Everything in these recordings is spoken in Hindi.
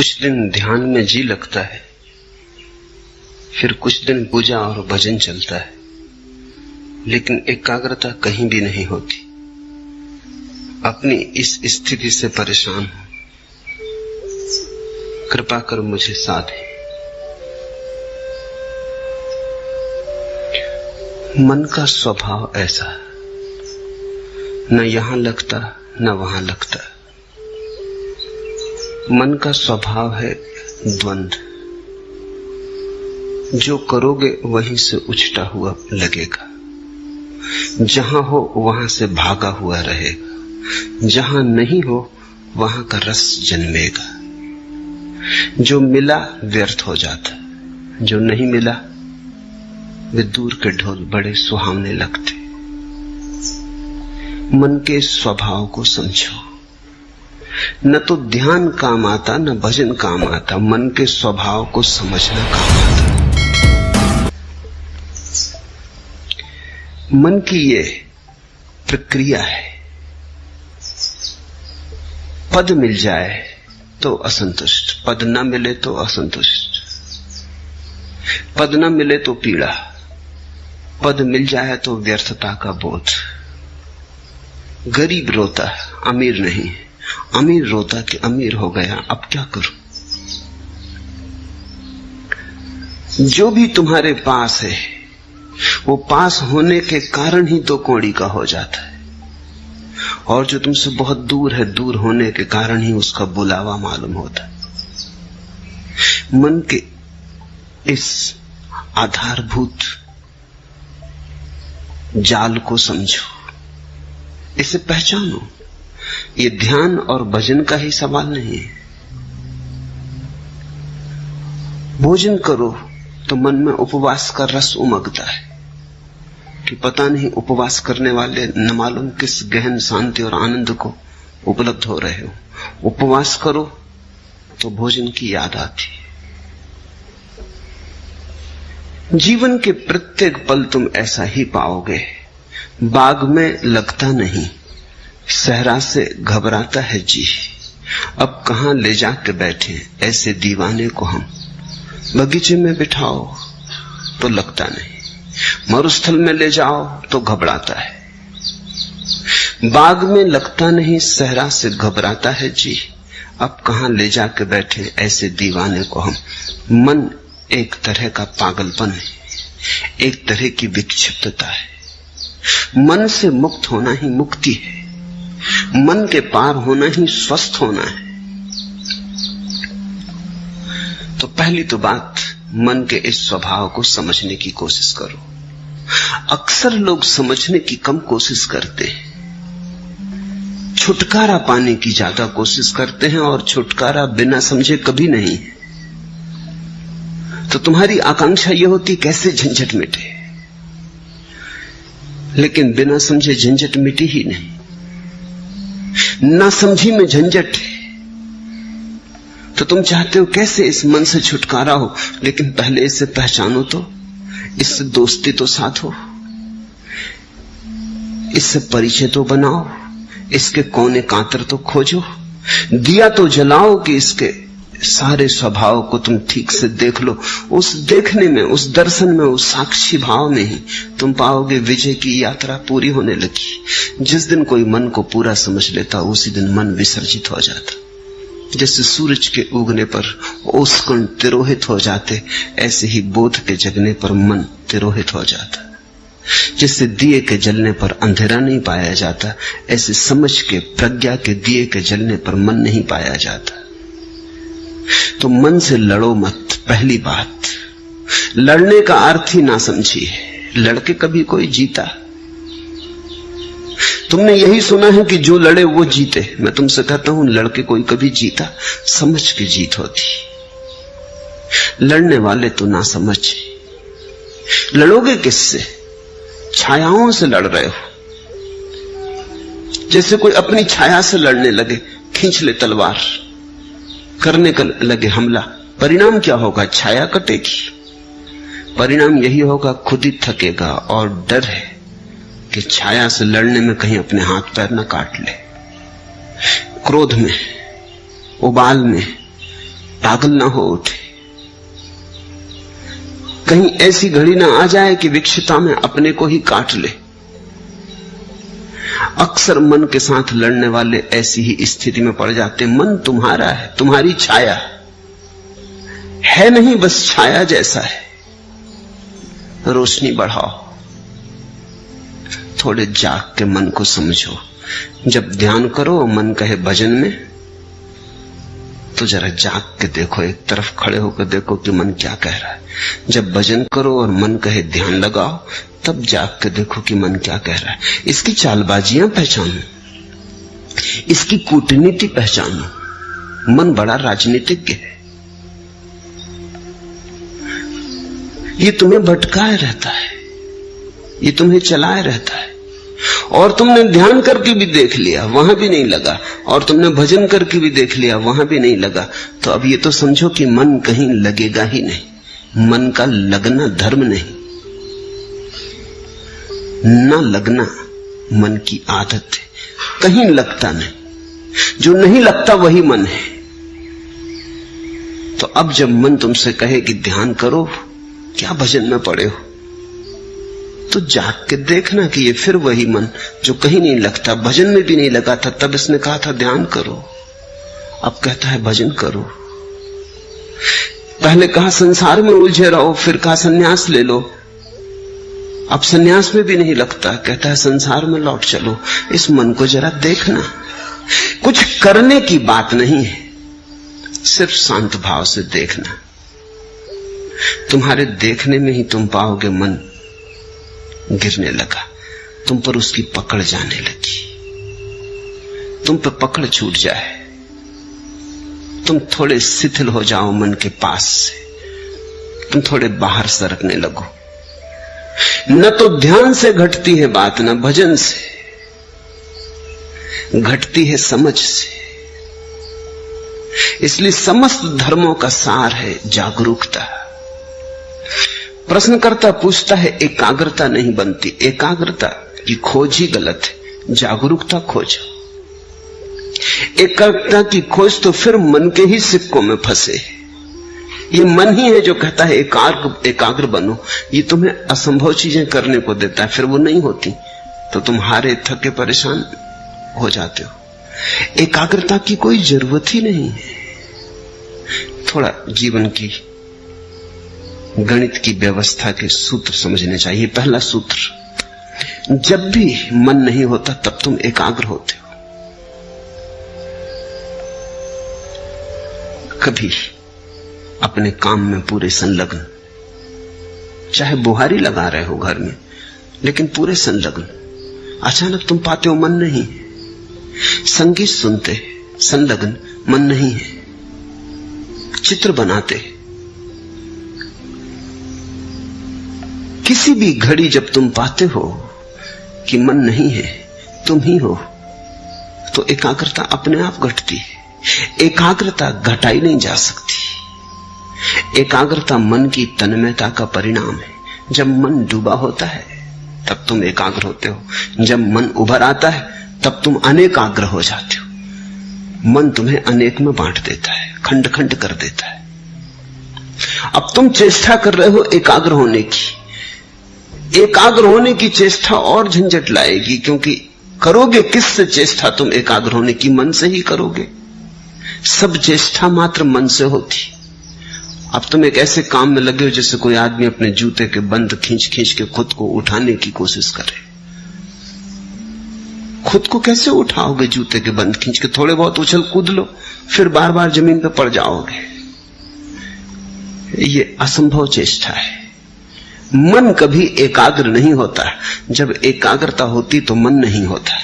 कुछ दिन ध्यान में जी लगता है, फिर कुछ दिन पूजा और भजन चलता है, लेकिन एकाग्रता कहीं भी नहीं होती। अपनी इस स्थिति से परेशान हूं, कृपा कर मुझे साधे। मन का स्वभाव ऐसा, न यहां लगता न वहां लगता। मन का स्वभाव है द्वंद्व। जो करोगे वहीं से उछटा हुआ लगेगा, जहां हो वहां से भागा हुआ रहेगा, जहां नहीं हो वहां का रस जन्मेगा। जो मिला व्यर्थ हो जाता, जो नहीं मिला वे दूर के ढोल बड़े सुहावने लगते। मन के स्वभाव को समझो। न तो ध्यान काम आता न भजन काम आता, मन के स्वभाव को समझना काम आता। मन की ये प्रक्रिया है। पद मिल जाए तो असंतुष्ट, पद न मिले तो असंतुष्ट, पद न मिले तो पीड़ा, पद मिल जाए तो व्यर्थता का बोध। गरीब रोता अमीर नहीं, अमीर रोता कि अमीर हो गया, अब क्या करूं। जो भी तुम्हारे पास है वो पास होने के कारण ही दो कौड़ी का हो जाता है, और जो तुमसे बहुत दूर है, दूर होने के कारण ही उसका बुलावा मालूम होता है। मन के इस आधारभूत जाल को समझो, इसे पहचानो। ये ध्यान और भजन का ही सवाल नहीं है। भोजन करो तो मन में उपवास का रस उमगता है कि पता नहीं उपवास करने वाले न मालूम किस गहन शांति और आनंद को उपलब्ध हो रहे हो। उपवास करो तो भोजन की याद आती है। जीवन के प्रत्येक पल तुम ऐसा ही पाओगे। बाग में लगता नहीं, सहरा से घबराता है जी। अब कहां ले जाके बैठे ऐसे दीवाने को हम। बगीचे में बिठाओ तो लगता नहीं, मरुस्थल में ले जाओ तो घबराता है। बाग में लगता नहीं, सहरा से घबराता है जी। अब कहां ले जाके बैठे ऐसे दीवाने को हम। मन एक तरह का पागलपन है, एक तरह की विक्षिप्तता है। मन से मुक्त होना ही मुक्ति है, मन के पार होना ही स्वस्थ होना है। तो पहली तो बात, मन के इस स्वभाव को समझने की कोशिश करो। अक्सर लोग समझने की कम कोशिश करते हैं, छुटकारा पाने की ज्यादा कोशिश करते हैं, और छुटकारा बिना समझे कभी नहीं है। तो तुम्हारी आकांक्षा यह होती कैसे झंझट मिटे, लेकिन बिना समझे झंझट मिटी ही नहीं। ना समझी में झंझट है, तो तुम चाहते हो कैसे इस मन से छुटकारा हो, लेकिन पहले इसे पहचानो तो, इससे दोस्ती तो साथ हो, इससे परिचय तो बनाओ, इसके कोने कांतर तो खोजो, दिया तो जलाओ कि इसके सारे स्वभाव को तुम ठीक से देख लो। उस देखने में, उस दर्शन में, उस साक्षी भाव में ही तुम पाओगे विजय की यात्रा पूरी होने लगी। जिस दिन कोई मन को पूरा समझ लेता, उसी दिन मन विसर्जित हो जाता। जैसे सूरज के उगने पर ओसकण तिरोहित हो जाते, ऐसे ही बोध के जगने पर मन तिरोहित हो जाता। जिससे दिए के जलने पर अंधेरा नहीं पाया जाता, ऐसे समझ के, प्रज्ञा के दिए के जलने पर मन नहीं पाया जाता। तो मन से लड़ो मत। पहली बात, लड़ने का अर्थ ही ना समझिए। लड़के कभी कोई जीता? तुमने यही सुना है कि जो लड़े वो जीते। मैं तुमसे कहता हूं, लड़के कोई कभी जीता? समझ की जीत होती। लड़ने वाले तो ना समझ। लड़ोगे किससे? छायाओं से लड़ रहे हो। जैसे कोई अपनी छाया से लड़ने लगे, खींच ले तलवार, करने का लगे हमला। परिणाम क्या होगा? छाया कटेगी। परिणाम यही होगा, खुद ही थकेगा। और डर है कि छाया से लड़ने में कहीं अपने हाथ पैर न काट ले। क्रोध में, उबाल में, पागल ना हो उठे, कहीं ऐसी घड़ी ना आ जाए कि विक्षिता में अपने को ही काट ले। अक्सर मन के साथ लड़ने वाले ऐसी ही स्थिति में पड़ जाते। मन तुम्हारा है, तुम्हारी छाया है नहीं, बस छाया जैसा है। रोशनी बढ़ाओ, थोड़े जाग के मन को समझो। जब ध्यान करो मन कहे भजन में, तो जरा जाग के देखो, एक तरफ खड़े होकर देखो कि मन क्या कह रहा है। जब भजन करो और मन कहे ध्यान लगाओ, तब जाग के देखो कि मन क्या कह रहा है। इसकी चालबाजियां पहचानो, इसकी कूटनीति पहचानो। मन बड़ा राजनीतिज्ञ है, ये तुम्हें भटकाए रहता है, ये तुम्हें चलाए रहता है। और तुमने ध्यान करके भी देख लिया, वहां भी नहीं लगा, और तुमने भजन करके भी देख लिया, वहां भी नहीं लगा। तो अब ये तो समझो कि मन कहीं लगेगा ही नहीं। मन का लगना धर्म नहीं, ना लगना मन की आदत है। कहीं लगता नहीं, जो नहीं लगता वही मन है। तो अब जब मन तुमसे कहे कि ध्यान करो, क्या भजन में पड़े हो, तो जाग के देखना कि ये फिर वही मन जो कहीं नहीं लगता, भजन में भी नहीं लगा था। तब इसने कहा था ध्यान करो, अब कहता है भजन करो। पहले कहा संसार में उलझे रहो, फिर कहा सन्यास ले लो। अब सन्यास में भी नहीं लगता, कहता है संसार में लौट चलो। इस मन को जरा देखना, कुछ करने की बात नहीं है, सिर्फ शांत भाव से देखना। तुम्हारे देखने में ही तुम पाओगे मन गिरने लगा, तुम पर उसकी पकड़ जाने लगी, तुम पर पकड़ छूट जाए, तुम थोड़े शिथिल हो जाओ मन के पास से, तुम थोड़े बाहर सरकने लगो। न तो ध्यान से घटती है बात, न भजन से घटती है, समझ से। इसलिए समस्त धर्मों का सार है जागरूकता। प्रश्नकर्ता पूछता है एकाग्रता नहीं बनती, एकाग्रता की खोज ही गलत है, जागरूकता खोजो। एकाग्रता की खोज तो फिर मन के ही सिक्कों में फंसे। ये मन ही है जो कहता है एकाग्र बनो, ये तुम्हें असंभव चीजें करने को देता है, फिर वो नहीं होती तो तुम हारे थके परेशान हो जाते हो। एकाग्रता की कोई जरूरत ही नहीं है। थोड़ा जीवन की गणित की व्यवस्था के सूत्र समझने चाहिए। पहला सूत्र, जब भी मन नहीं होता तब तुम एकाग्र होते हो। कभी अपने काम में पूरे संलग्न, चाहे बुहारी लगा रहे हो घर में, लेकिन पूरे संलग्न, अचानक तुम पाते हो मन नहीं है। संगीत सुनते संलग्न, मन नहीं है। चित्र बनाते, किसी भी घड़ी जब तुम पाते हो कि मन नहीं है, तुम ही हो, तो एकाग्रता अपने आप घटती है। एकाग्रता घटाई नहीं जा सकती। एकाग्रता मन की तन्मयता का परिणाम है। जब मन डूबा होता है तब तुम एकाग्र होते हो, जब मन उभर आता है तब तुम अनेकाग्र हो जाते हो। मन तुम्हें अनेक में बांट देता है, खंड खंड कर देता है। अब तुम चेष्टा कर रहे हो एकाग्र होने की। एकाग्र होने की चेष्टा और झंझट लाएगी, क्योंकि करोगे किससे चेष्टा तुम एकाग्र होने की? मन से ही करोगे। सब चेष्टा मात्र मन से होती। अब तुम एक ऐसे काम में लगे हो जैसे कोई आदमी अपने जूते के बंद खींच खींच के खुद को उठाने की कोशिश करे। खुद को कैसे उठाओगे? जूते के बंद खींच के थोड़े बहुत उछल कूद लो, फिर बार बार जमीन पर पड़ जाओगे। ये असंभव चेष्टा है। मन कभी एकाग्र नहीं होता। जब एकाग्रता होती तो मन नहीं होता।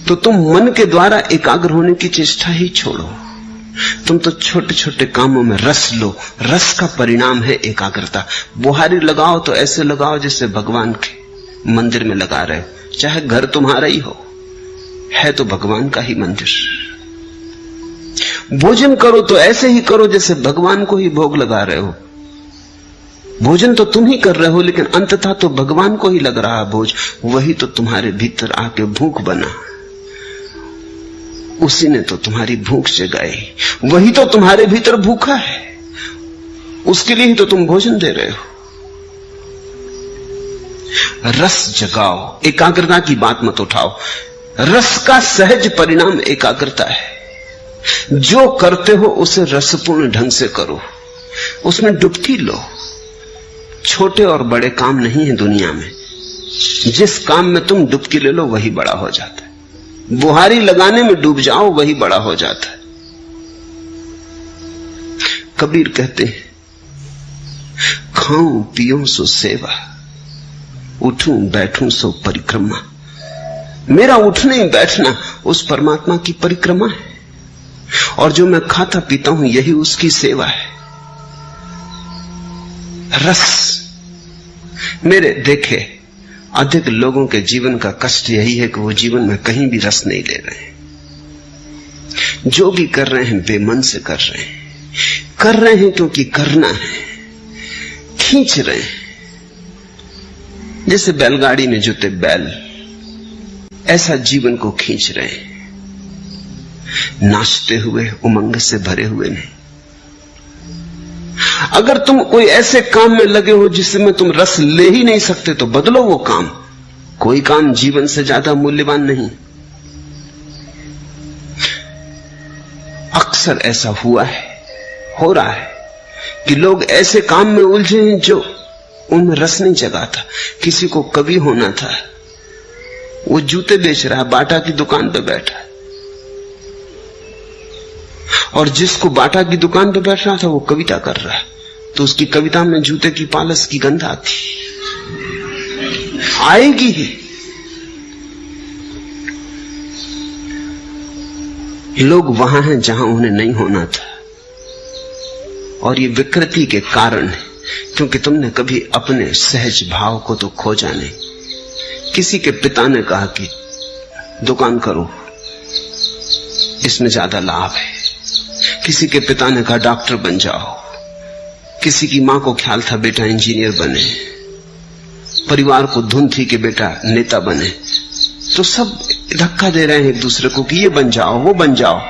तो तुम मन के द्वारा एकाग्र होने की चेष्टा ही छोड़ो। तुम तो छोटे छोटे कामों में रस लो। रस का परिणाम है एकाग्रता। बुहारी लगाओ तो ऐसे लगाओ जैसे भगवान के मंदिर में लगा रहे हो, चाहे घर तुम्हारा ही हो, है तो भगवान का ही मंदिर। भोजन करो तो ऐसे ही करो जैसे भगवान को ही भोग लगा रहे हो। भोजन तो तुम ही कर रहे हो, लेकिन अंततः तो भगवान को ही लग रहा भोज। वही तो तुम्हारे भीतर आके भूख बना, उसी ने तो तुम्हारी भूख जगाई, वही तो तुम्हारे भीतर भूखा है, उसके लिए ही तो तुम भोजन दे रहे हो। रस जगाओ, एकाग्रता की बात मत उठाओ। रस का सहज परिणाम एकाग्रता है। जो करते हो उसे रसपूर्ण ढंग से करो, उसमें डुबकी लो। छोटे और बड़े काम नहीं है दुनिया में, जिस काम में तुम डुबकी ले लो वही बड़ा हो जाता है। बुहारी लगाने में डूब जाओ, वही बड़ा हो जाता है। कबीर कहते हैं, खाऊं पियूं सो सेवा, उठूं बैठूं सो परिक्रमा। मेरा उठना ही बैठना उस परमात्मा की परिक्रमा है, और जो मैं खाता पीता हूं यही उसकी सेवा है। रस, मेरे देखे अधिक लोगों के जीवन का कष्ट यही है कि वो जीवन में कहीं भी रस नहीं ले रहे हैं। जो भी कर रहे हैं बेमन से कर रहे हैं क्योंकि करना है, खींच रहे हैं। जैसे बैलगाड़ी में जुते बैल, ऐसा जीवन को खींच रहे हैं, नाचते हुए, उमंग से भरे हुए नहीं। अगर तुम कोई ऐसे काम में लगे हो जिसमें तुम रस ले ही नहीं सकते तो बदलो वो काम। कोई काम जीवन से ज्यादा मूल्यवान नहीं। अक्सर ऐसा हुआ है, हो रहा है कि लोग ऐसे काम में उलझे हैं जो उनमें रस नहीं जगाता। किसी को कवि होना था, वो जूते बेच रहा है, बाटा की दुकान पे बैठा है, और जिसको बाटा की दुकान पे बैठ रहा था वो कविता कर रहा है, तो उसकी कविता में जूते की पालस की गंध आती आएगी ही। लोग वहां हैं जहां उन्हें नहीं होना था, और ये विकृति के कारण है क्योंकि तुमने कभी अपने सहज भाव को तो खोजा नहीं। किसी के पिता ने कहा कि दुकान करो, इसमें ज्यादा लाभ है। किसी के पिता ने कहा डॉक्टर बन जाओ। किसी की मां को ख्याल था बेटा इंजीनियर बने। परिवार को धुन थी कि बेटा नेता बने। तो सब धक्का दे रहे हैं एक दूसरे को कि ये बन जाओ, वो बन जाओ।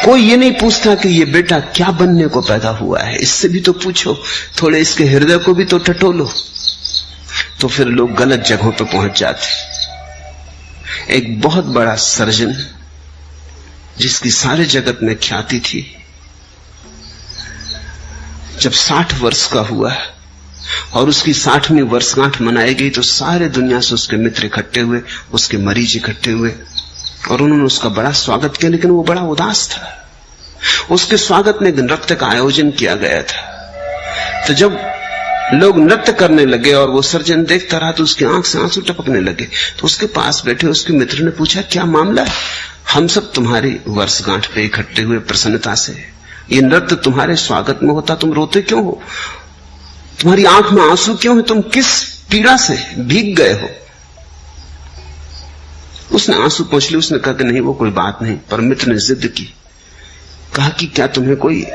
कोई ये नहीं पूछता कि ये बेटा क्या बनने को पैदा हुआ है। इससे भी तो पूछो, थोड़े इसके हृदय को भी तो टटोलो। तो फिर लोग गलत जगहों पर पहुंच जाते। एक बहुत बड़ा सर्जन जिसकी सारे जगत में ख्याति थी, जब 60 वर्ष का हुआ और उसकी 60वीं वर्षगांठ मनाई गई तो सारे दुनिया से उसके मित्र इकट्ठे हुए, उसके मरीज इकट्ठे हुए, और उन्होंने उसका बड़ा स्वागत किया। लेकिन वो बड़ा उदास था। उसके स्वागत में एक नृत्य का आयोजन किया गया था। तो जब लोग नृत्य करने लगे और वो सर्जन देखता रहा तो उसकी आंख से आंसू टपकने लगे। तो उसके पास बैठे उसके मित्र ने पूछा, क्या मामला है? हम सब तुम्हारी वर्षगांठ पे इकट्ठे हुए प्रसन्नता से, ये नृत्य तुम्हारे स्वागत में होता, तुम रोते क्यों हो? तुम्हारी आंख में आंसू क्यों है? तुम किस पीड़ा से भीग गए हो? उसने आंसू पोंछ लिए। उसने कहा कि नहीं, वो कोई बात नहीं। पर मित्र ने जिद की, कहा कि क्या तुम्हें कोई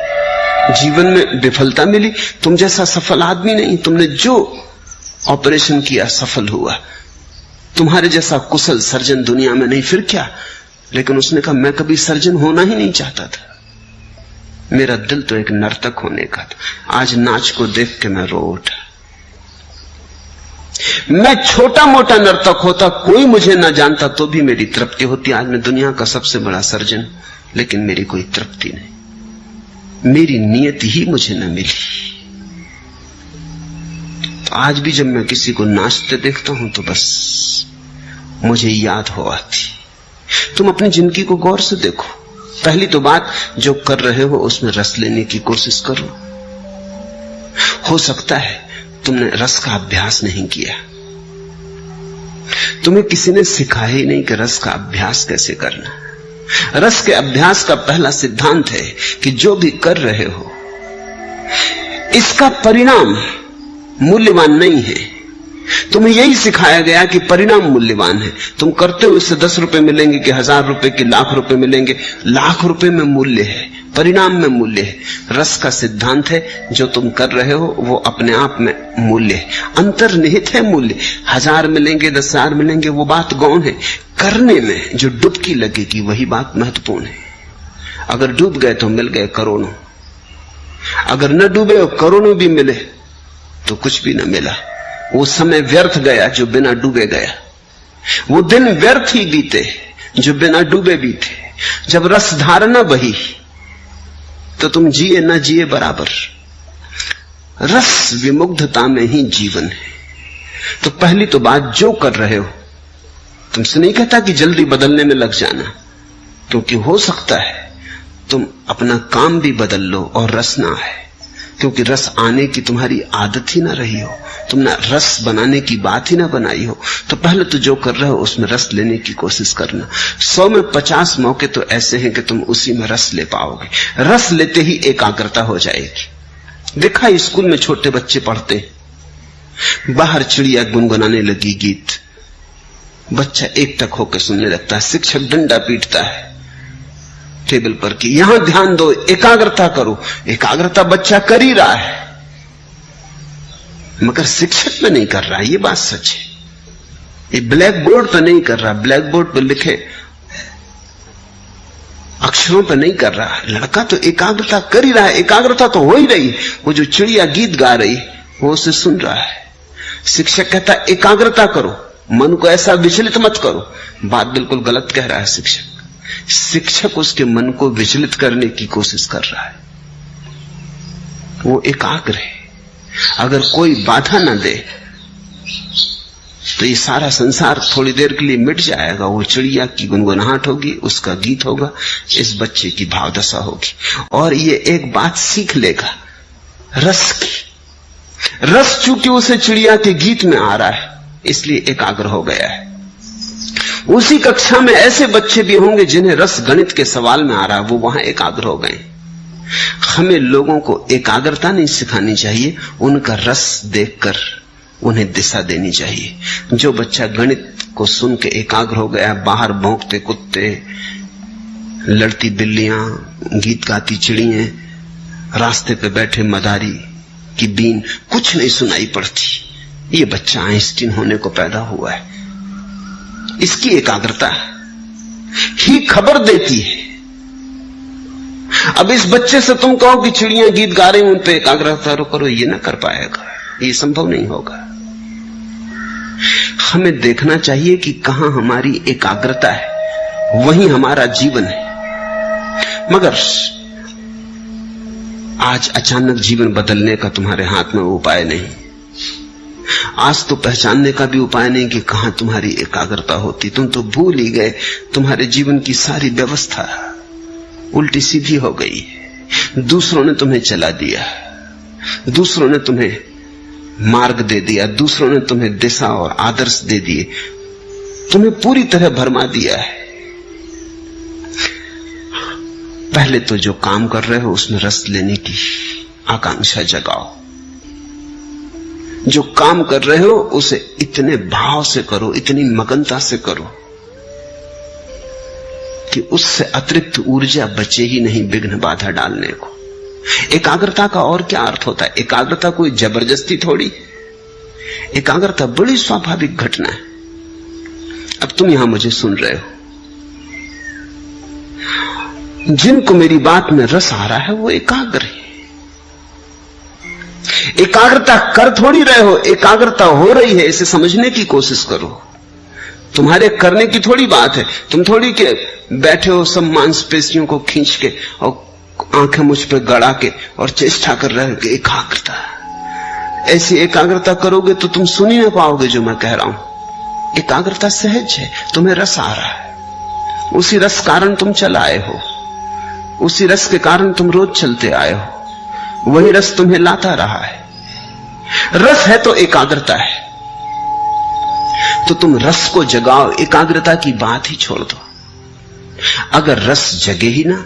जीवन में विफलता मिली? तुम जैसा सफल आदमी नहीं, तुमने जो ऑपरेशन किया सफल हुआ। तुम्हारे जैसा कुशल सर्जन दुनिया में नहीं, फिर क्या? लेकिन उसने कहा, मैं कभी सर्जन होना ही नहीं चाहता था। मेरा दिल तो एक नर्तक होने का था। आज नाच को देख के मैं रो उठा। मैं छोटा मोटा नर्तक होता, कोई मुझे ना जानता तो भी मेरी तृप्ति होती। आज मैं दुनिया का सबसे बड़ा सर्जन, लेकिन मेरी कोई तृप्ति नहीं। मेरी नियत ही मुझे न मिली। तो आज भी जब मैं किसी को नाचते देखता हूं तो बस मुझे याद हो आती। तुम अपनी जिंदगी को गौर से देखो। पहली तो बात, जो कर रहे हो उसमें रस लेने की कोशिश करो। हो सकता है तुमने रस का अभ्यास नहीं किया, तुम्हें किसी ने सिखाया ही नहीं कि रस का अभ्यास कैसे करना। रस के अभ्यास का पहला सिद्धांत है कि जो भी कर रहे हो इसका परिणाम मूल्यवान नहीं है। तुम्हें यही सिखाया गया कि परिणाम मूल्यवान है। तुम करते हो इससे 10 रुपए मिलेंगे कि 1000 रुपए कि लाख रुपए मिलेंगे। लाख रुपए में मूल्य है, परिणाम में मूल्य है। रस का सिद्धांत है जो तुम कर रहे हो वो अपने आप में मूल्य है, अंतर्निहित है मूल्य। 1000 मिलेंगे 10,000 मिलेंगे वो बात गौण है। करने में जो डुबकी लगेगी वही बात महत्वपूर्ण है। अगर डूब गए तो मिल गए करोड़ों, अगर न डूबे और करोड़ों भी मिले तो कुछ भी न मिला। वो समय व्यर्थ गया जो बिना डूबे गया, वो दिन व्यर्थ ही बीते जो बिना डूबे बीते। जब रस धारणा बही तो तुम जिए न जिए बराबर। रस विमुग्धता में ही जीवन है। तो पहली तो बात, जो कर रहे हो, तुमसे नहीं कहता कि जल्दी बदलने में लग जाना, क्योंकि हो सकता है तुम अपना काम भी बदल लो और रस ना आए, क्योंकि रस आने की तुम्हारी आदत ही ना रही हो, तुमने रस बनाने की बात ही ना बनाई हो। तो पहले तो जो कर रहे हो उसमें रस लेने की कोशिश करना। 100 में 50 मौके तो ऐसे हैं कि तुम उसी में रस ले पाओगे। रस लेते ही एकाग्रता हो जाएगी। देखा स्कूल में छोटे बच्चे पढ़ते, बाहर चिड़िया गुनगुनाने लगी गीत, बच्चा एक टक होकर सुनने लगता है। शिक्षक डंडा पीटता है टेबल पर कि यहां ध्यान दो, एकाग्रता करो। एकाग्रता बच्चा कर ही रहा है, मगर शिक्षक पे नहीं कर रहा, ये बात सच है। ये ब्लैक बोर्ड पे नहीं कर रहा, ब्लैक बोर्ड पर लिखे अक्षरों पे नहीं कर रहा। लड़का तो एकाग्रता कर ही रहा है, एकाग्रता तो हो ही रही। वो जो चिड़िया गीत गा रही वो उसे सुन रहा है। शिक्षक कहता एकाग्रता करो, मन को ऐसा विचलित मत करो। बात बिल्कुल गलत कह रहा है शिक्षक। शिक्षक उसके मन को विचलित करने की कोशिश कर रहा है। वो एकाग्र है। अगर कोई बाधा न दे तो ये सारा संसार थोड़ी देर के लिए मिट जाएगा। वो चिड़िया की गुनगुनाहट होगी, उसका गीत होगा, इस बच्चे की भावदशा होगी, और ये एक बात सीख लेगा रस की। रस चूंकि उसे चिड़िया के गीत में आ रहा है इसलिए एकाग्र हो गया है। उसी कक्षा में ऐसे बच्चे भी होंगे जिन्हें रस गणित के सवाल में आ रहा है, वो वहां एकाग्र हो गए। हमें लोगों को एकाग्रता नहीं सिखानी चाहिए, उनका रस देखकर उन्हें दिशा देनी चाहिए। जो बच्चा गणित को सुन के एकाग्र हो गया, बाहर भौंकते कुत्ते, लड़ती बिल्लियां, गीत गाती चिड़ियां, रास्ते पे बैठे मदारी की बीन कुछ नहीं सुनाई पड़ती, ये बच्चा आइंस्टीन होने को पैदा हुआ है। इसकी एकाग्रता ही खबर देती है। अब इस बच्चे से तुम कहो कि चिड़ियां गीत गा रही, उन पे एकाग्रता करो, ये ना कर पाएगा, ये संभव नहीं होगा। हमें देखना चाहिए कि कहां हमारी एकाग्रता है, वहीं हमारा जीवन है। मगर आज अचानक जीवन बदलने का तुम्हारे हाथ में उपाय नहीं। आज तो पहचानने का भी उपाय नहीं कि कहां तुम्हारी एकाग्रता होती। तुम तो भूल ही गए, तुम्हारे जीवन की सारी व्यवस्था उल्टी सीधी हो गई है। दूसरों ने तुम्हें चला दिया, दूसरों ने तुम्हें मार्ग दे दिया, दूसरों ने तुम्हें दिशा और आदर्श दे दिए, तुम्हें पूरी तरह भरमा दिया है। पहले तो जो काम कर रहे हो उसमें रस लेने की आकांक्षा जगाओ। जो काम कर रहे हो उसे इतने भाव से करो, इतनी मगनता से करो कि उससे अतिरिक्त ऊर्जा बचे ही नहीं विघ्न बाधा डालने को। एकाग्रता का और क्या अर्थ होता है? एकाग्रता कोई जबरदस्ती थोड़ी, एकाग्रता बड़ी स्वाभाविक घटना है। अब तुम यहां मुझे सुन रहे हो, जिनको मेरी बात में रस आ रहा है वो एकाग्र है। एकाग्रता कर थोड़ी रहे हो, एकाग्रता हो रही है, इसे समझने की कोशिश करो। तुम्हारे करने की थोड़ी बात है। तुम थोड़ी के बैठे हो सब मांसपेशियों को खींच के और आंखें मुझ पर गड़ा के और चेष्टा कर रहे हो कि एकाग्रता। ऐसी एकाग्रता करोगे तो तुम सुन ही ना पाओगे जो मैं कह रहा हूं। एकाग्रता सहज है, तुम्हें रस आ रहा है, उसी रस कारण तुम चल आए हो, उसी रस के कारण तुम रोज चलते आए हो, वही रस तुम्हें लाता रहा है। रस है तो एकाग्रता है, तो तुम रस को जगाओ, एकाग्रता की बात ही छोड़ दो। अगर रस जगे ही ना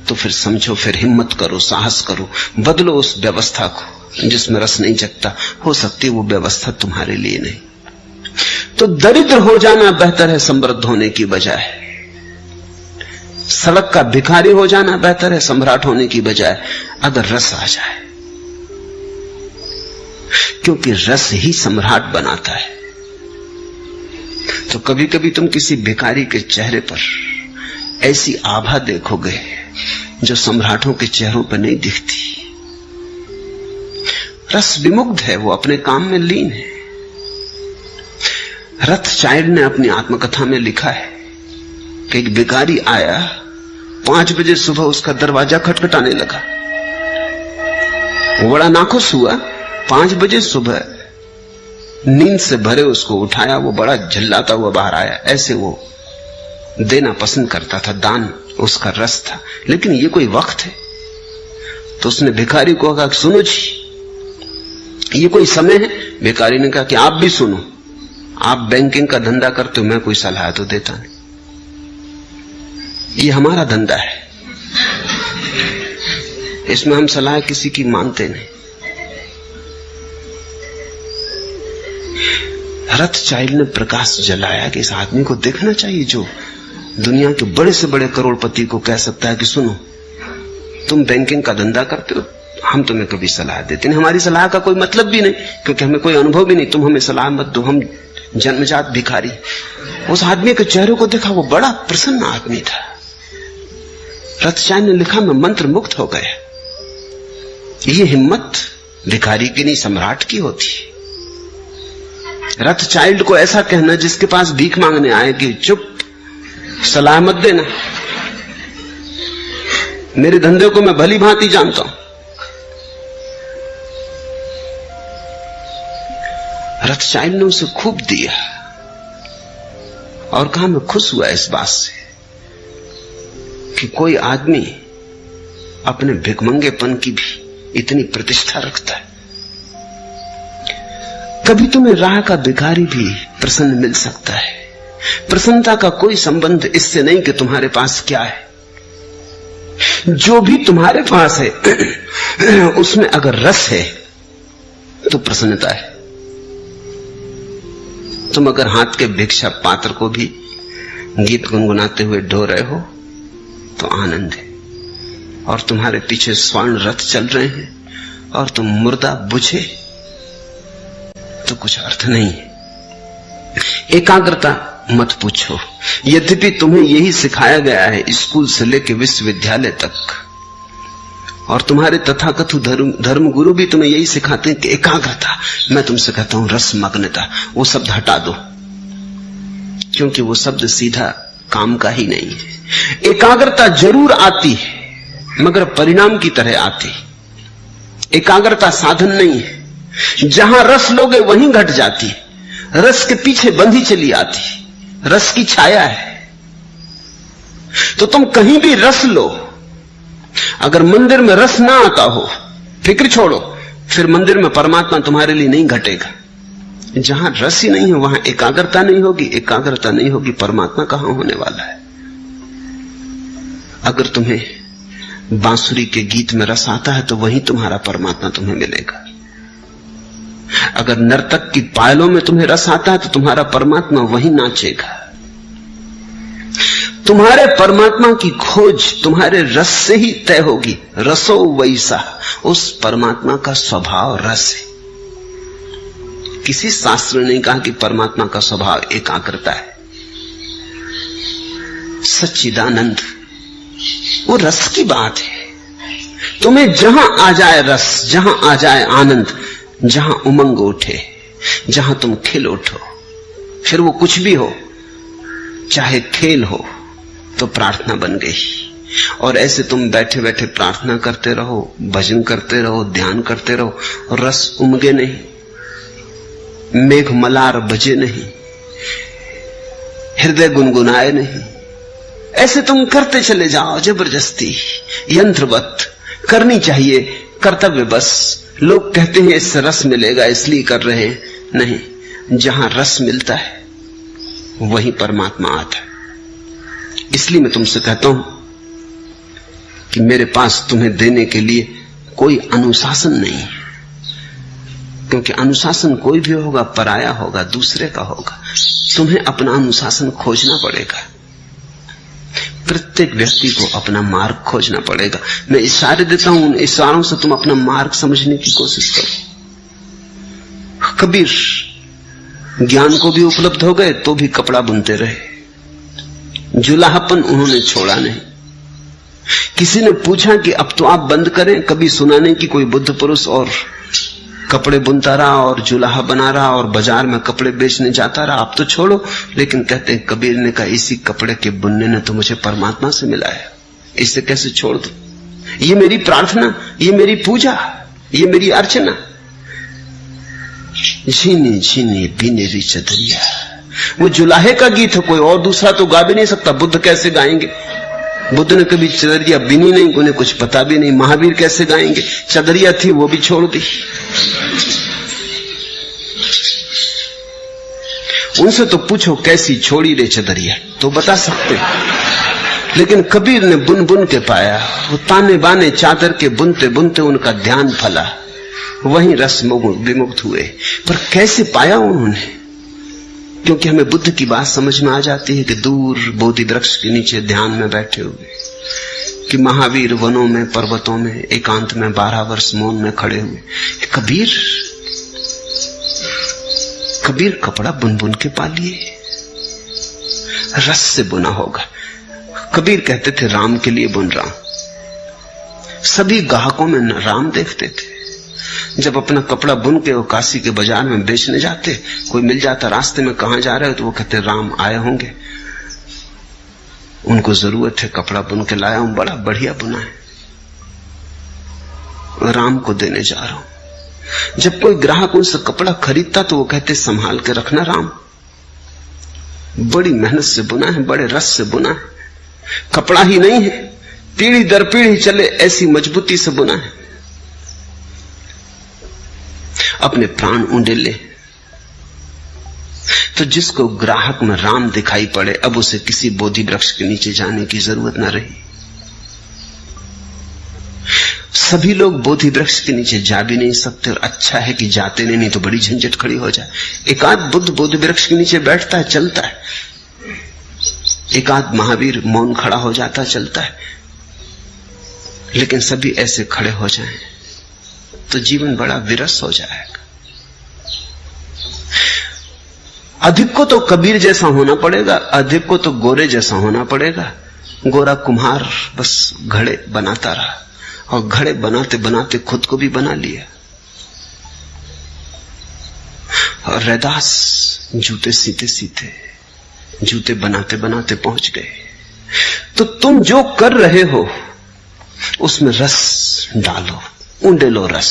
तो फिर समझो, फिर हिम्मत करो, साहस करो, बदलो उस व्यवस्था को जिसमें रस नहीं जगता। हो सकती है वो व्यवस्था तुम्हारे लिए नहीं। तो दरिद्र हो जाना बेहतर है समृद्ध होने की बजाय, सड़क का भिखारी हो जाना बेहतर है सम्राट होने की बजाय, अगर रस आ जाए। क्योंकि रस ही सम्राट बनाता है। तो कभी कभी तुम किसी भिखारी के चेहरे पर ऐसी आभा देखोगे जो सम्राटों के चेहरों पर नहीं दिखती। रस विमुग्ध है, वो अपने काम में लीन है। रथचाइल्ड ने अपनी आत्मकथा में लिखा है कि एक भिखारी आया, 5 बजे सुबह उसका दरवाजा खटखटाने लगा। वो बड़ा नाखुश हुआ। 5 बजे सुबह नींद से भरे उसको उठाया। वो बड़ा झल्लाता हुआ बाहर आया। ऐसे वो देना पसंद करता था, दान उसका रस था। लेकिन ये कोई वक्त है? तो उसने भिखारी को कहा, सुनो जी, ये कोई समय है? भिखारी ने कहा कि आप भी सुनो, आप बैंकिंग का धंधा करते हो, मैं कोई सलाह तो देता नहीं, ये हमारा धंधा है, इसमें हम सलाह किसी की मानते नहीं। रथचाइल्ड ने प्रकाश जलाया कि इस आदमी को देखना चाहिए जो दुनिया के बड़े से बड़े करोड़पति को कह सकता है कि सुनो, तुम बैंकिंग का धंधा करते हो, हम तुम्हें कभी सलाह देते नहीं, हमारी सलाह का कोई मतलब भी नहीं, क्योंकि हमें कोई अनुभव भी नहीं, तुम हमें सलाह मत दो, हम जन्मजात भिखारी। उस आदमी के चेहरे को देखा, वो बड़ा प्रसन्न आदमी था। रथचाइल्ड ने लिखा, मैं मंत्र मुक्त हो गया। ये हिम्मत भिखारी की नहीं, सम्राट की होती। रथचाइल्ड को ऐसा कहना जिसके पास भीख मांगने आए कि चुप, सलाह मत देना, मेरे धंधे को मैं भली भांति जानता हूं। रथचाइल्ड ने उसे खूब दिया और कहा, मैं खुश हुआ इस बात से कि कोई आदमी अपने भिखमंगेपन की भी इतनी प्रतिष्ठा रखता है। कभी तुम्हें राह का भिखारी भी प्रसन्न मिल सकता है। प्रसन्नता का कोई संबंध इससे नहीं कि तुम्हारे पास क्या है। जो भी तुम्हारे पास है उसमें अगर रस है तो प्रसन्नता है। तुम अगर हाथ के भिक्षा पात्र को भी गीत गुनगुनाते हुए ढो रहे हो तो आनंद है, और तुम्हारे पीछे स्वर्ण रथ चल रहे हैं और तुम मुर्दा बुझे तो कुछ अर्थ नहीं है। एकाग्रता मत पूछो, यद्यपि तुम्हें यही सिखाया गया है स्कूल से लेकर विश्वविद्यालय तक, और तुम्हारे तथाकथित धर्म गुरु भी तुम्हें यही सिखाते हैं कि एकाग्रता। मैं तुमसे कहता हूं रसमग्नता, वो शब्द हटा दो, क्योंकि वो शब्द सीधा काम का ही नहीं है। एकाग्रता जरूर आती है मगर परिणाम की तरह आती। एकाग्रता साधन नहीं है। जहां रस लोगे वहीं घट जाती, रस के पीछे बंधी चली आती, रस की छाया है। तो तुम कहीं भी रस लो, अगर मंदिर में रस ना आता हो, फिक्र छोड़ो, फिर मंदिर में परमात्मा तुम्हारे लिए नहीं घटेगा। जहां रस ही नहीं है वहां एकाग्रता नहीं होगी, एकाग्रता नहीं होगी, परमात्मा कहां होने वाला है। अगर तुम्हें बांसुरी के गीत में रस आता है तो वहीं तुम्हारा परमात्मा तुम्हें मिलेगा। अगर नर्तक की पायलों में तुम्हें रस आता है तो तुम्हारा परमात्मा वहीं नाचेगा। तुम्हारे परमात्मा की खोज तुम्हारे रस से ही तय होगी। रसो वैसा, उस परमात्मा का स्वभाव रस है। किसी शास्त्र ने नहीं कहा कि परमात्मा का स्वभाव एकाग्रता है। सच्चिदानंद वो रस की बात है। तुम्हें जहां आ जाए रस, जहां आ जाए आनंद, जहां उमंग उठे, जहां तुम खिल उठो, फिर वो कुछ भी हो, चाहे खेल हो तो प्रार्थना बन गई। और ऐसे तुम बैठे बैठे प्रार्थना करते रहो, भजन करते रहो, ध्यान करते रहो, और रस उमगे नहीं, मेघ मलार बजे नहीं, हृदय गुनगुनाए नहीं। ऐसे तुम करते चले जाओ जबरदस्ती, यंत्रवत। करनी चाहिए कर्तव्य बस। लोग कहते हैं इससे रस मिलेगा इसलिए कर रहे हैं, नहीं। जहां रस मिलता है वहीं परमात्मा आता है। इसलिए मैं तुमसे कहता हूं कि मेरे पास तुम्हें देने के लिए कोई अनुशासन नहीं है, क्योंकि अनुशासन कोई भी होगा पराया होगा, दूसरे का होगा। तुम्हें अपना अनुशासन खोजना पड़ेगा। प्रत्येक व्यक्ति को अपना मार्ग खोजना पड़ेगा। मैं इशारे देता हूं, उन इशारों से तुम अपना मार्ग समझने की कोशिश करो। कबीर ज्ञान को भी उपलब्ध हो गए तो भी कपड़ा बुनते रहे। जुलाहापन उन्होंने छोड़ा नहीं। किसी ने पूछा कि अब तो आप बंद करें, कभी सुना नहीं कि कोई बुद्ध पुरुष और कपड़े बुनता रहा और जुलाहा बना रहा और बाजार में कपड़े बेचने जाता रहा, आप तो छोड़ो। लेकिन कहते हैं कबीर ने कहा इसी कपड़े के बुनने ने तो मुझे परमात्मा से मिलाया, इसे कैसे छोड़ दूं? ये मेरी प्रार्थना, ये मेरी पूजा, ये मेरी अर्चना। झीनी झीनी बीनेरी चदरिया, वो जुलाहे का गीत है, कोई और दूसरा तो गा भी नहीं सकता। बुद्ध कैसे गाएंगे? बुद्ध ने कभी चदरिया बिनी नहीं, उन्हें कुछ पता भी नहीं। महावीर कैसे गाएंगे? चदरिया थी वो भी छोड़ दी। उनसे तो पूछो कैसी छोड़ी रे चदरिया, तो बता सकते। लेकिन कबीर ने बुन बुन के पाया। वो ताने बाने चादर के बुनते बुनते उनका ध्यान फला, वहीं रस विमुक्त हुए। पर कैसे पाया उन्होंने? क्योंकि हमें बुद्ध की बात समझ में आ जाती है कि दूर बोधि वृक्ष के नीचे ध्यान में बैठे हुए, कि महावीर वनों में पर्वतों में एकांत में 12 वर्ष मौन में खड़े हुए। कबीर कपड़ा बुन बुन के पा लिए, रस से बुना होगा। कबीर कहते थे राम के लिए बुन रहा हूं। सभी ग्राहकों में राम देखते थे। जब अपना कपड़ा बुन के वो काशी के बाजार में बेचने जाते, कोई मिल जाता रास्ते में, कहां जा रहे हो? तो वो कहते राम आए होंगे, उनको जरूरत है, कपड़ा बुन के लाया हूं, बड़ा बढ़िया बुना है, राम को देने जा रहा हूं। जब कोई ग्राहक उनसे कपड़ा खरीदता तो वो कहते संभाल के रखना राम, बड़ी मेहनत से बुना है, बड़े रस से बुना है। कपड़ा ही नहीं है, पीढ़ी दर पीढ़ी चले ऐसी मजबूती से बुना है। अपने प्राण उंडेले। तो जिसको ग्राहक में राम दिखाई पड़े, अब उसे किसी बोधि वृक्ष के नीचे जाने की जरूरत न रही। सभी लोग बोधि वृक्ष के नीचे जा भी नहीं सकते, और अच्छा है कि जाते नहीं तो बड़ी झंझट खड़ी हो जाए। एकाध बुद्ध बोधि वृक्ष के नीचे बैठता है, चलता है, एकाध महावीर मौन खड़ा हो जाता, चलता है। लेकिन सभी ऐसे खड़े हो जाएं तो जीवन बड़ा विरस हो जाएगा। अधिक को तो कबीर जैसा होना पड़ेगा, अधिक को तो गोरे जैसा होना पड़ेगा। गोरा कुम्हार बस घड़े बनाता रहा, और घड़े बनाते बनाते खुद को भी बना लिया। और रैदास जूते सीते सीते, जूते बनाते बनाते पहुंच गए। तो तुम जो कर रहे हो उसमें रस डालो, उंडेलो रस।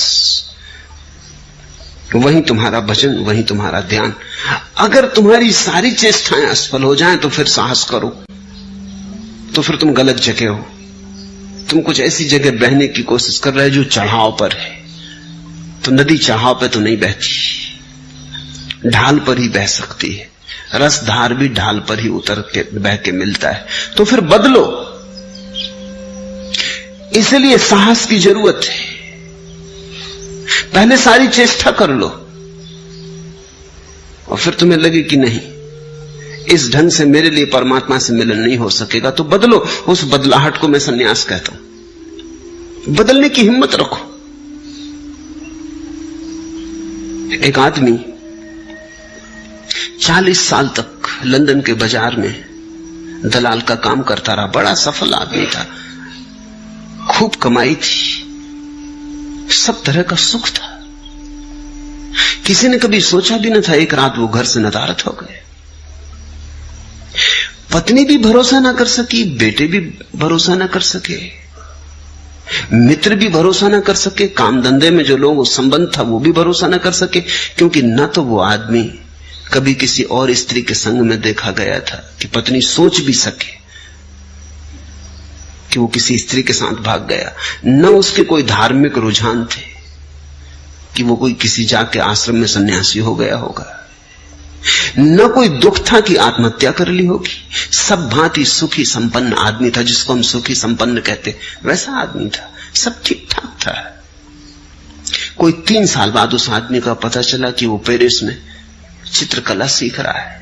वही तुम्हारा भजन, वही तुम्हारा ध्यान। अगर तुम्हारी सारी चेष्टाएं असफल हो जाएं तो फिर साहस करो, तो फिर तुम गलत जगह हो। तुम कुछ ऐसी जगह बहने की कोशिश कर रहे हो जो चढ़ाव पर है। तो नदी चढ़ाव पे तो नहीं बहती, ढाल पर ही बह सकती है। रसधार भी ढाल पर ही उतर के बह के मिलता है। तो फिर बदलो, इसलिए साहस की जरूरत है। पहले सारी चेष्टा कर लो, और फिर तुम्हें लगे कि नहीं, इस ढंग से मेरे लिए परमात्मा से मिलन नहीं हो सकेगा, तो बदलो। उस बदलाहट को मैं संन्यास कहता हूं। बदलने की हिम्मत रखो। एक आदमी 40 साल तक लंदन के बाजार में दलाल का काम करता रहा। बड़ा सफल आदमी था, खूब कमाई थी, सब तरह का सुख था। किसी ने कभी सोचा भी न था एक रात वो घर से नदारद हो गए। पत्नी भी भरोसा ना कर सकी, बेटे भी भरोसा ना कर सके, मित्र भी भरोसा ना कर सके, काम धंधे में जो लोग संबंध था वो भी भरोसा ना कर सके। क्योंकि न तो वो आदमी कभी किसी और स्त्री के संग में देखा गया था कि पत्नी सोच भी सके कि वो किसी स्त्री के साथ भाग गया, न उसके कोई धार्मिक रुझान थे कि वो कोई किसी जाके आश्रम में सन्यासी हो गया होगा, न कोई दुख था कि आत्महत्या कर ली होगी। सब भांति सुखी संपन्न आदमी था, जिसको हम सुखी संपन्न कहते, वैसा आदमी था, सब ठीक ठाक था। कोई 3 साल बाद उस आदमी का पता चला कि वो पेरिस में चित्रकला सीख रहा है,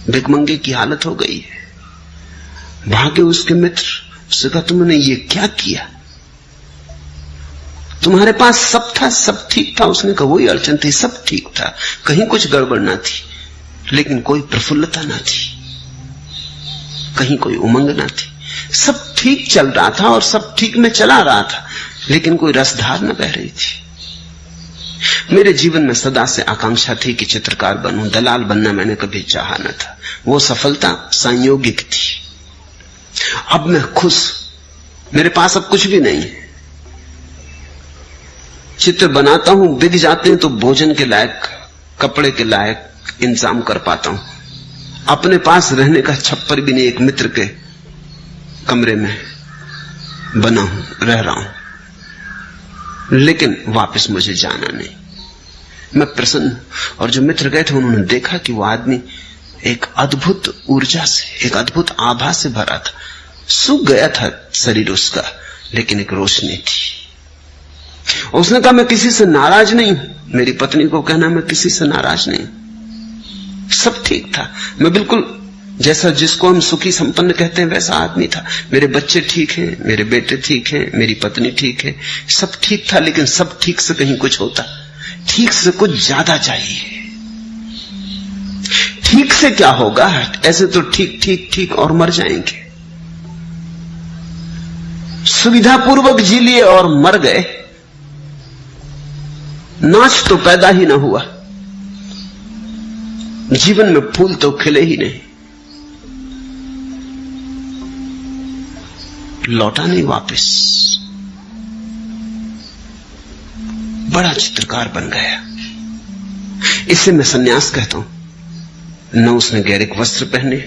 भिखमंगे की हालत हो गई है। भागे उसके मित्र, उससे कहा तुमने ये क्या किया? तुम्हारे पास सब था, सब ठीक था। उसने कहा वही अड़चन थी, सब ठीक था, कहीं कुछ गड़बड़ ना थी। लेकिन कोई प्रफुल्लता ना थी, कहीं कोई उमंग ना थी। सब ठीक चल रहा था और सब ठीक में चला रहा था, लेकिन कोई रसधार न बह रही थी। मेरे जीवन में सदा से आकांक्षा थी कि चित्रकार बनूं, दलाल बनना मैंने कभी चाहा न था। वो सफलता संयोगिक थी। अब मैं खुश, मेरे पास अब कुछ भी नहीं है। चित्र बनाता हूं, बिक जाते हैं तो भोजन के लायक, कपड़े के लायक इंतजाम कर पाता हूं। अपने पास रहने का छप्पर भी नहीं, एक मित्र के कमरे में बना हूं, रह रहा हूं, लेकिन वापस मुझे जाना नहीं। मैं प्रसन्न। और जो मित्र गए थे उन्होंने देखा कि वो आदमी एक अद्भुत ऊर्जा से, एक अद्भुत आभा से भरा था। सूख गया था शरीर उसका, लेकिन एक रोशनी थी। और उसने कहा मैं किसी से नाराज नहीं हूं। मेरी पत्नी को कहना मैं किसी से नाराज नहीं, सब ठीक था। मैं बिल्कुल जैसा जिसको हम सुखी संपन्न कहते हैं वैसा आदमी था। मेरे बच्चे ठीक हैं, मेरे बेटे ठीक हैं, मेरी पत्नी ठीक है, सब ठीक था। लेकिन सब ठीक से कहीं कुछ होता, ठीक से कुछ ज्यादा चाहिए। ठीक से क्या होगा, ऐसे तो ठीक ठीक ठीक और मर जाएंगे। सुविधापूर्वक जी लिए और मर गए, नाच तो पैदा ही ना हुआ, जीवन में फूल तो खिले ही नहीं, लौटा नहीं वापस। बड़ा चित्रकार बन गया। इसे मैं सन्यास कहता हूं। न उसने गैरिक वस्त्र पहने,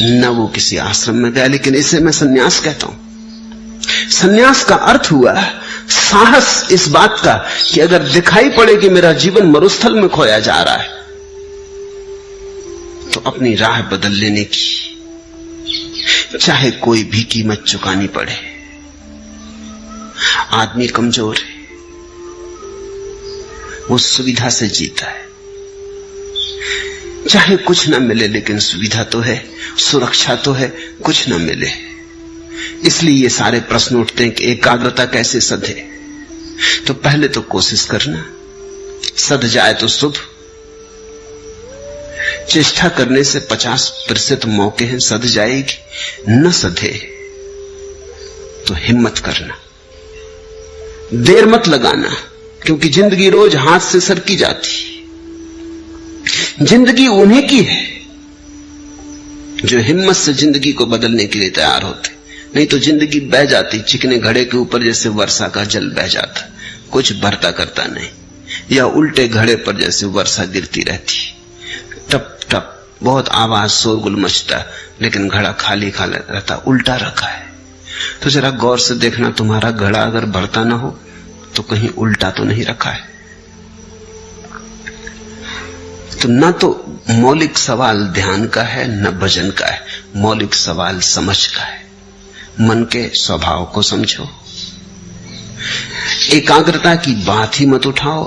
न वो किसी आश्रम में गया, लेकिन इसे मैं सन्यास कहता हूं। सन्यास का अर्थ हुआ साहस इस बात का कि अगर दिखाई पड़े कि मेरा जीवन मरुस्थल में खोया जा रहा है, तो अपनी राह बदल लेने की, चाहे कोई भी कीमत चुकानी पड़े। आदमी कमजोर है, वो सुविधा से जीता है। चाहे कुछ ना मिले, लेकिन सुविधा तो है, सुरक्षा तो है, कुछ ना मिले। इसलिए ये सारे प्रश्न उठते हैं कि एकाग्रता कैसे सधे। तो पहले तो कोशिश करना, सध जाए तो शुभ। चेष्टा करने से 50% मौके हैं सध जाएगी, न सधे तो हिम्मत करना, देर मत लगाना, क्योंकि जिंदगी रोज हाथ से सरकी जाती। जिंदगी उन्हीं की है जो हिम्मत से जिंदगी को बदलने के लिए तैयार होते, नहीं तो जिंदगी बह जाती चिकने घड़े के ऊपर, जैसे वर्षा का जल बह जाता, कुछ भरता करता नहीं, या उल्टे घड़े पर जैसे वर्षा गिरती रहती, टप टप बहुत आवाज शोरगुल मचता, लेकिन घड़ा खाली खाली रहता, उल्टा रखा है। तो जरा गौर से देखना, तुम्हारा घड़ा अगर भरता ना हो तो कहीं उल्टा तो नहीं रखा है। तो ना तो मौलिक सवाल ध्यान का है, न भजन का है, मौलिक सवाल समझ का है। मन के स्वभाव को समझो, एकाग्रता की बात ही मत उठाओ,